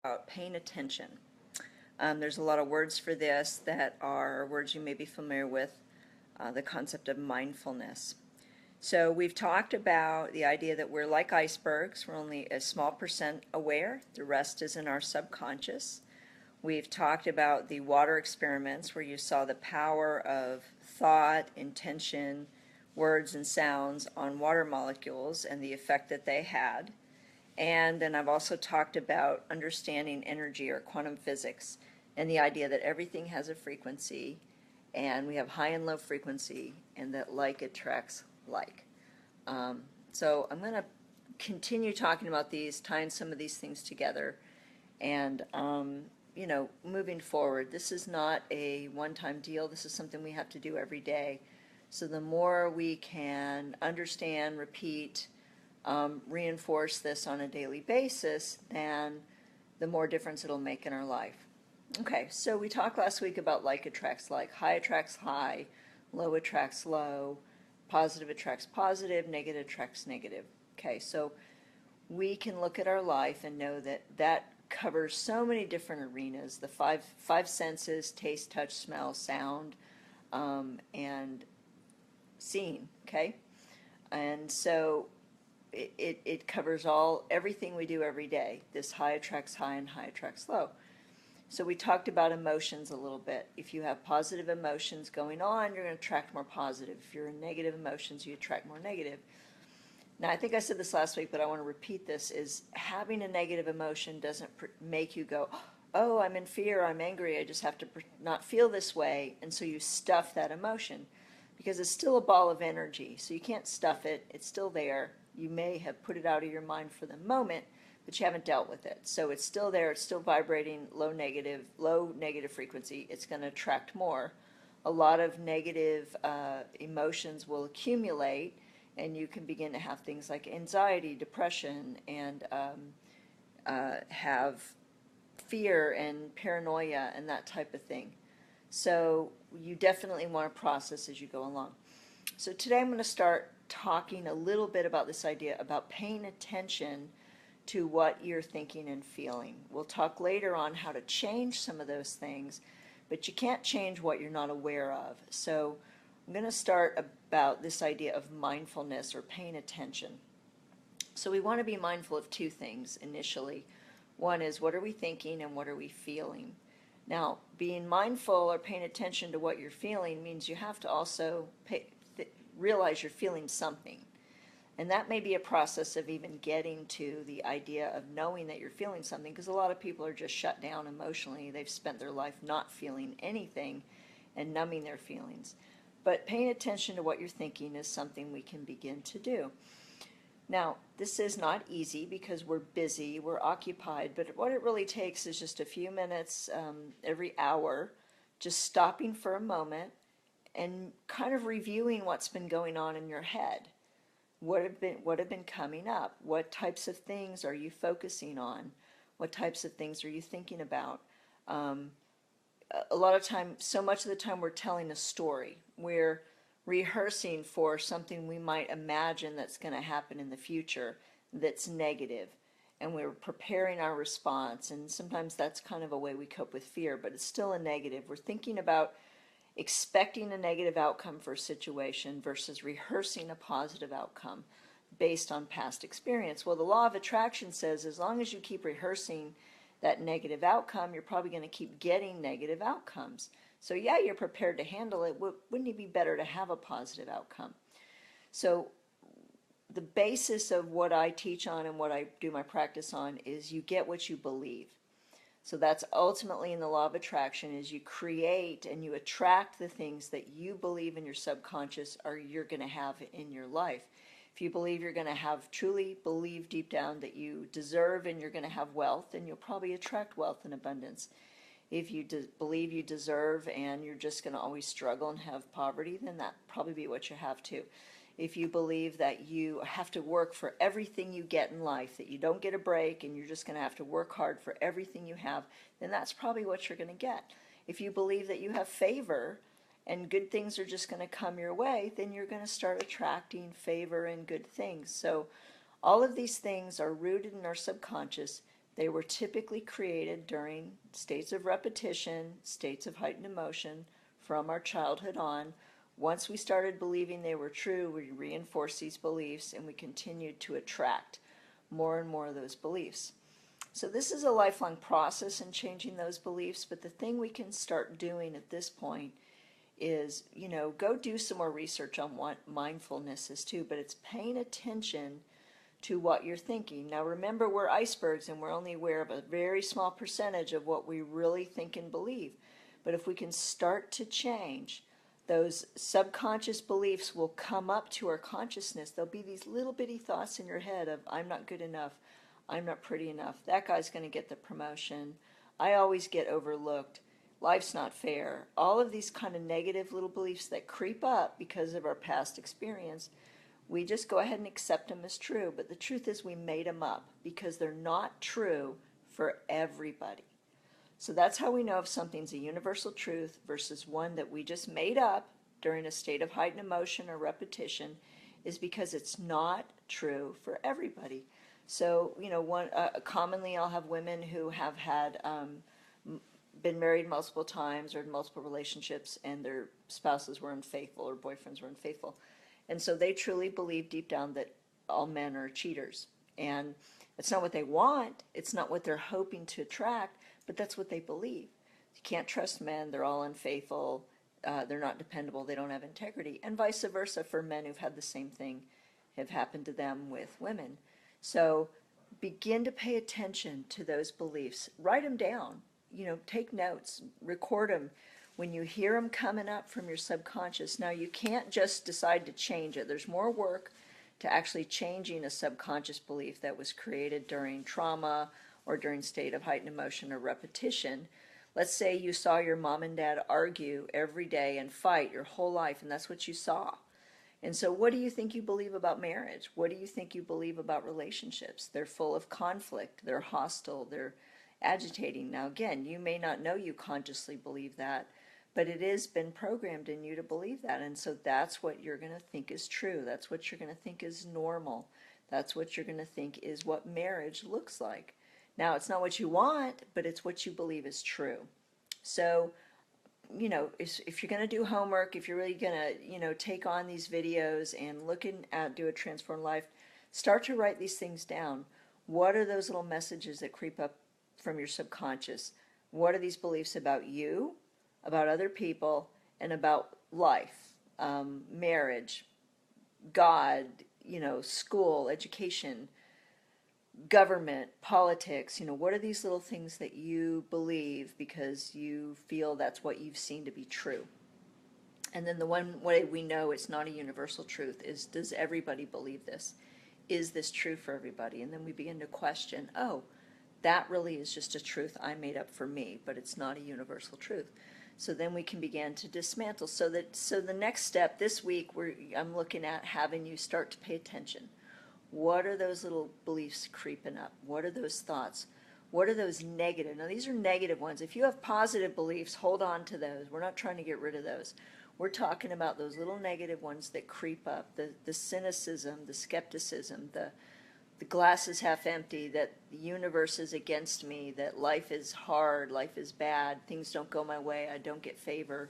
About paying attention. There's a lot of words for this that are words you may be familiar with, the concept of mindfulness. So we've talked about the idea that we're like icebergs. We're only a small percent aware. The rest is in our subconscious. We've talked about the water experiments where you saw the power of thought, intention, words, and sounds on water molecules and the effect that they had. And then I've also talked about understanding energy or quantum physics and the idea that everything has a frequency and we have high and low frequency and that like attracts like. So I'm going to continue talking about these, tying some of these things together. And, moving forward, this is not a one-time deal. This is something we have to do every day. So the more we can understand, repeat, reinforce this on a daily basis, then the more difference it'll make in our life. Okay, so we talked last week about like attracts like. High attracts high, low attracts low, positive attracts positive, negative attracts negative. Okay, so we can look at our life and know that that covers so many different arenas, the five senses: taste, touch, smell, sound, and seeing. Okay, and so it covers everything we do every day. This high attracts high and high attracts low. So we talked about emotions a little bit. If you have positive emotions going on, you're going to attract more positive. If you're in negative emotions, you attract more negative. Now, I think I said this last week, but I want to repeat this, is having a negative emotion doesn't make you go, oh, I'm in fear, I'm angry, I just have to not feel this way, and so you stuff that emotion, because it's still a ball of energy, so you can't stuff it, it's still there. You may have put it out of your mind for the moment, but you haven't dealt with it. So it's still there, it's still vibrating low negative frequency, it's going to attract more. A lot of negative emotions will accumulate, and you can begin to have things like anxiety, depression, and have fear and paranoia and that type of thing. So you definitely want to process as you go along. So today I'm going to start talking a little bit about this idea about paying attention to what you're thinking and feeling. We'll talk later on how to change some of those things, but you can't change what you're not aware of. So I'm going to start about this idea of mindfulness or paying attention. So we want to be mindful of two things initially. One is, what are we thinking and what are we feeling? Now, being mindful or paying attention to what you're feeling means you have to also realize you're feeling something. And that may be a process of even getting to the idea of knowing that you're feeling something, because a lot of people are just shut down emotionally. They've spent their life not feeling anything and numbing their feelings. But paying attention to what you're thinking is something we can begin to do. Now, this is not easy because we're busy, we're occupied, but what it really takes is just a few minutes every hour, just stopping for a moment and kind of reviewing what's been going on in your head. What have been coming up? What types of things are you focusing on? What types of things are you thinking about? A lot of time, so much of the time, we're telling a story. We're rehearsing for something we might imagine that's going to happen in the future that's negative, and we're preparing our response. And sometimes that's kind of a way we cope with fear, but it's still a negative. We're thinking about expecting a negative outcome for a situation versus rehearsing a positive outcome based on past experience. Well, the law of attraction says as long as you keep rehearsing that negative outcome, you're probably going to keep getting negative outcomes. So yeah, you're prepared to handle it. Wouldn't it be better to have a positive outcome? So the basis of what I teach on and what I do my practice on is you get what you believe. So that's ultimately in the law of attraction, is you create and you attract the things that you believe in your subconscious or you're going to have in your life. If you believe you're going to have, truly believe deep down that you deserve and you're going to have wealth, then you'll probably attract wealth and abundance. If you believe you deserve and you're just going to always struggle and have poverty, then that probably be what you have too. If you believe that you have to work for everything you get in life, that you don't get a break and you're just going to have to work hard for everything you have, then that's probably what you're going to get. If you believe that you have favor and good things are just going to come your way, then you're going to start attracting favor and good things. So all of these things are rooted in our subconscious They were typically created during states of repetition, states of heightened emotion from our childhood on. Once we started believing they were true, we reinforced these beliefs and we continued to attract more and more of those beliefs. So this is a lifelong process in changing those beliefs, but the thing we can start doing at this point is, go do some more research on what mindfulness is too, but it's paying attention to what you're thinking. Now remember, we're icebergs and we're only aware of a very small percentage of what we really think and believe. But if we can start to change, those subconscious beliefs will come up to our consciousness. There'll be these little bitty thoughts in your head of, I'm not good enough, I'm not pretty enough, that guy's going to get the promotion, I always get overlooked, life's not fair. All of these kind of negative little beliefs that creep up because of our past experience, we just go ahead and accept them as true. But the truth is we made them up because they're not true for everybody. So that's how we know if something's a universal truth versus one that we just made up during a state of heightened emotion or repetition, is because it's not true for everybody. So, commonly I'll have women who have had been married multiple times or in multiple relationships and their spouses were unfaithful or boyfriends were unfaithful. And so they truly believe deep down that all men are cheaters. And it's not what they want, it's not what they're hoping to attract, but that's what they believe. You can't trust men, they're all unfaithful, they're not dependable, they don't have integrity. And vice versa for men who've had the same thing have happened to them with women. So begin to pay attention to those beliefs. Write them down, take notes, record them. When you hear them coming up from your subconscious, now you can't just decide to change it. There's more work to actually changing a subconscious belief that was created during trauma or during state of heightened emotion or repetition. Let's say you saw your mom and dad argue every day and fight your whole life, and that's what you saw. And so what do you think you believe about marriage? What do you think you believe about relationships? They're full of conflict, they're hostile, they're agitating. Now again, you may not know you consciously believe that, but it has been programmed in you to believe that. And so that's what you're going to think is true. That's what you're going to think is normal. That's what you're going to think is what marriage looks like. Now, it's not what you want, but it's what you believe is true. So, if you're going to do homework, if you're really going to, take on these videos and looking at Do a Transformed Life, start to write these things down. What are those little messages that creep up from your subconscious? What are these beliefs about you, about other people, and about life, marriage, God, school, education, government, politics? What are these little things that you believe because you feel that's what you've seen to be true? And then the one way we know it's not a universal truth is, does everybody believe this? Is this true for everybody? And then we begin to question, oh, that really is just a truth I made up for me, but it's not a universal truth. So then we can begin to dismantle. So the next step this week, I'm looking at having you start to pay attention. What are those little beliefs creeping up? What are those thoughts? What are those negative? Now these are negative ones. If you have positive beliefs, hold on to those. We're not trying to get rid of those. We're talking about those little negative ones that creep up, the cynicism, the skepticism, the glass is half empty, that the universe is against me, that life is hard, life is bad, things don't go my way, I don't get favor.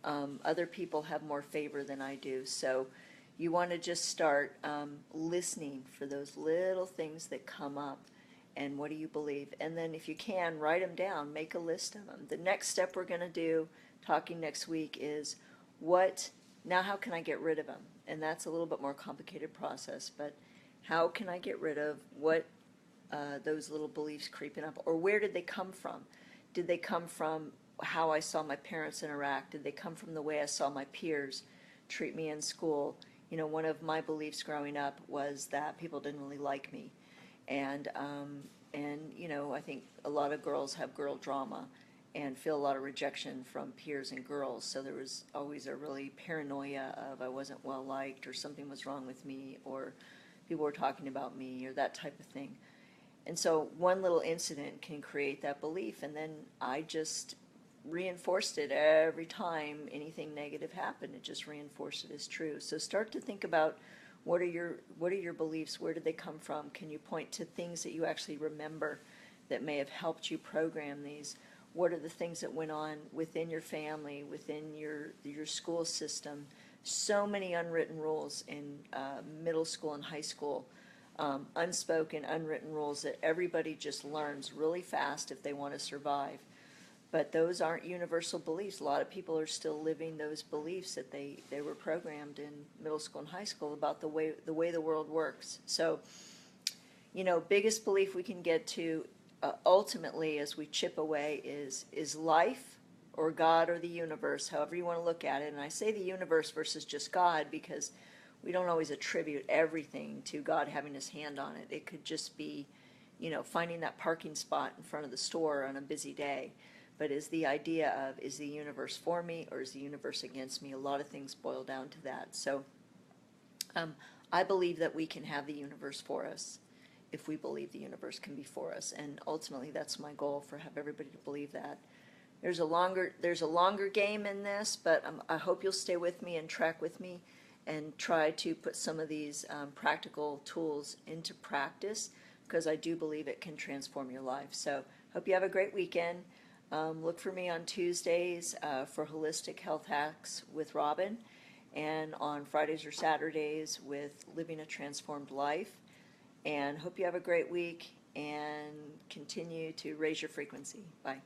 Other people have more favor than I do. So you want to just start listening for those little things that come up. And what do you believe? And then if you can, write them down, make a list of them. The next step we're going to do, talking next week, is how can I get rid of them? And that's a little bit more complicated process, but how can I get rid of those little beliefs creeping up? Or where did they come from? Did they come from how I saw my parents interact? Did they come from the way I saw my peers treat me in school? One of my beliefs growing up was that people didn't really like me. And I think a lot of girls have girl drama and feel a lot of rejection from peers and girls. So there was always a really paranoia of I wasn't well liked or something was wrong with me or people were talking about me or that type of thing. And so one little incident can create that belief, and then I just reinforced it every time anything negative happened. It just reinforced it as true. So start to think about what are your beliefs? Where did they come from? Can you point to things that you actually remember? that may have helped you program these? What are the things that went on within your family, within your school system? So many unwritten rules in middle school and high school, unspoken, unwritten rules that everybody just learns really fast if they want to survive. But those aren't universal beliefs. A lot of people are still living those beliefs that they were programmed in middle school and high school about the way the world works. So, biggest belief we can get to ultimately as we chip away is life or God or the universe, however you want to look at it. And I say the universe versus just God because we don't always attribute everything to God having his hand on it. It could just be, finding that parking spot in front of the store on a busy day. But is the idea of, is the universe for me or is the universe against me? A lot of things boil down to that. So I believe that we can have the universe for us if we believe the universe can be for us. And ultimately, that's my goal, for have everybody to believe that. There's a longer game in this, but I hope you'll stay with me and track with me and try to put some of these practical tools into practice, because I do believe it can transform your life. So hope you have a great weekend. Look for me on Tuesdays for Holistic Health Hacks with Robin, and on Fridays or Saturdays with Living a Transformed Life. And hope you have a great week and continue to raise your frequency. Bye.